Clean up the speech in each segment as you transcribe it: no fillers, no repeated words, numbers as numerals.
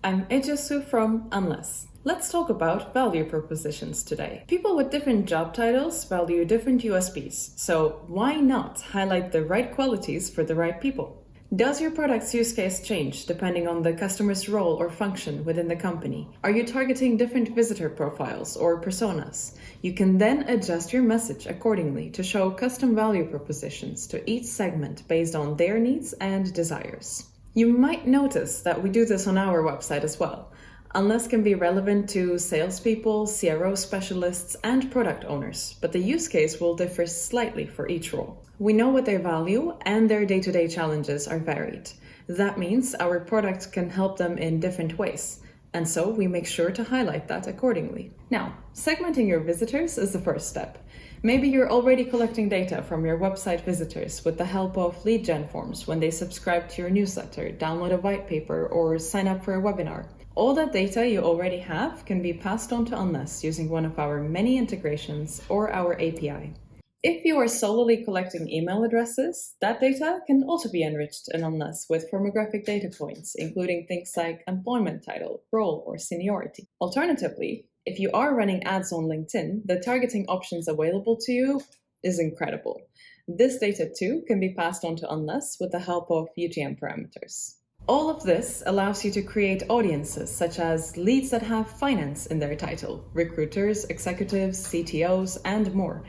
I'm Ejasu from Unless. Let's talk about value propositions today. People with different job titles value different USPs, so why not highlight the right qualities for the right people? Does your product's use case change depending on the customer's role or function within the company? Are you targeting different visitor profiles or personas? You can then adjust your message accordingly to show custom value propositions to each segment based on their needs and desires. You might notice that we do this on our website as well. Unless can be relevant to salespeople, CRO specialists, and product owners, but the use case will differ slightly for each role. We know what they value, and their day-to-day challenges are varied. That means our product can help them in different ways, and so we make sure to highlight that accordingly. Now, segmenting your visitors is the first step. Maybe you're already collecting data from your website visitors with the help of lead gen forms when they subscribe to your newsletter, download a white paper, or sign up for a webinar. All that data you already have can be passed on to Unless using one of our many integrations or our API. If you are solely collecting email addresses, that data can also be enriched in Unless with firmographic data points, including things like employment title, role, or seniority. Alternatively, if you are running ads on LinkedIn, the targeting options available to you is incredible. This data too can be passed on to Unless with the help of UTM parameters. All of this allows you to create audiences such as leads that have finance in their title, recruiters, executives, CTOs, and more.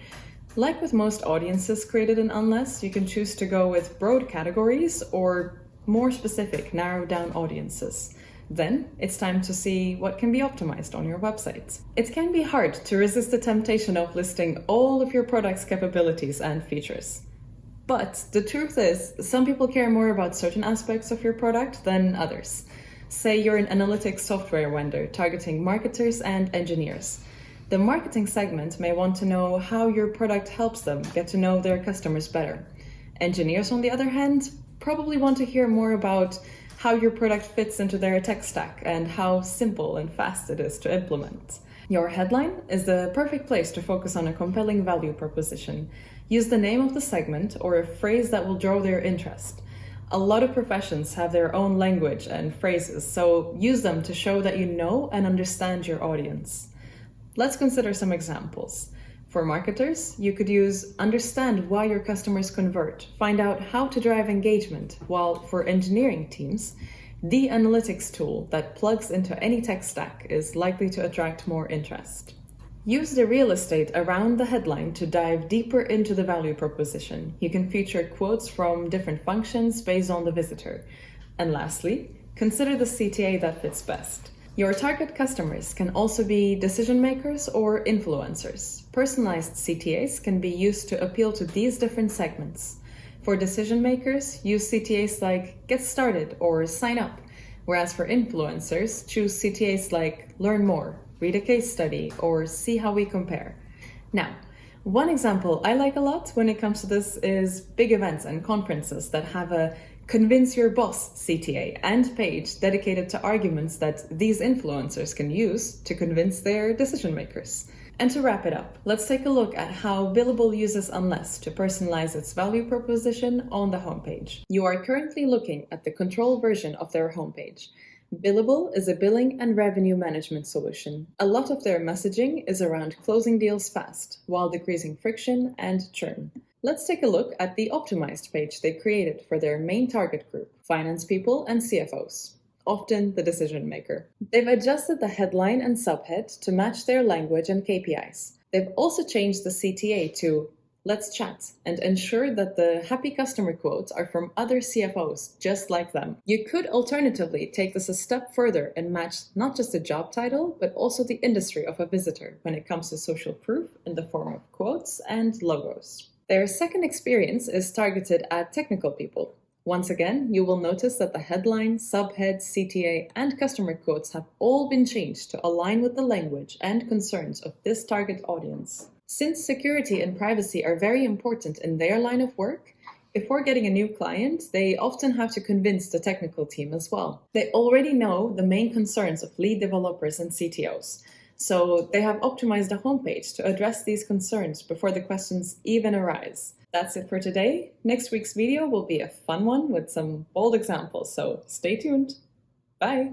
Like with most audiences created in Unless, you can choose to go with broad categories or more specific, narrowed down audiences. Then it's time to see what can be optimized on your website. It can be hard to resist the temptation of listing all of your product's capabilities and features. But the truth is, some people care more about certain aspects of your product than others. Say you're an analytics software vendor targeting marketers and engineers. The marketing segment may want to know how your product helps them get to know their customers better. Engineers, on the other hand, probably want to hear more about how your product fits into their tech stack and how simple and fast it is to implement. Your headline is the perfect place to focus on a compelling value proposition. Use the name of the segment or a phrase that will draw their interest. A lot of professions have their own language and phrases, so use them to show that you know and understand your audience. Let's consider some examples. For marketers, you could use understand why your customers convert, find out how to drive engagement, while for engineering teams, the analytics tool that plugs into any tech stack is likely to attract more interest. Use the real estate around the headline to dive deeper into the value proposition. You can feature quotes from different functions based on the visitor. And lastly, consider the CTA that fits best. Your target customers can also be decision makers or influencers. Personalized CTAs can be used to appeal to these different segments. For decision makers, use CTAs like get started or sign up, whereas for influencers, choose CTAs like learn more, read a case study, or see how we compare. Now, one example I like a lot when it comes to this is big events and conferences that have a Convince Your Boss CTA and page dedicated to arguments that these influencers can use to convince their decision makers. And to wrap it up, let's take a look at how Billable uses Unless to personalize its value proposition on the homepage. You are currently looking at the control version of their homepage. Billable is a billing and revenue management solution. A lot of their messaging is around closing deals fast, while decreasing friction and churn. Let's take a look at the optimized page they created for their main target group, finance people and CFOs, often the decision maker. They've adjusted the headline and subhead to match their language and KPIs. They've also changed the CTA to Let's Chat and ensure that the happy customer quotes are from other CFOs just like them. You could alternatively take this a step further and match not just the job title, but also the industry of a visitor when it comes to social proof in the form of quotes and logos. Their second experience is targeted at technical people. Once again, you will notice that the headline, subhead, CTA, and customer quotes have all been changed to align with the language and concerns of this target audience. Since security and privacy are very important in their line of work, before getting a new client, they often have to convince the technical team as well. They already know the main concerns of lead developers and CTOs, so they have optimized the homepage to address these concerns before the questions even arise. That's it for today. Next week's video will be a fun one with some bold examples, so stay tuned. Bye!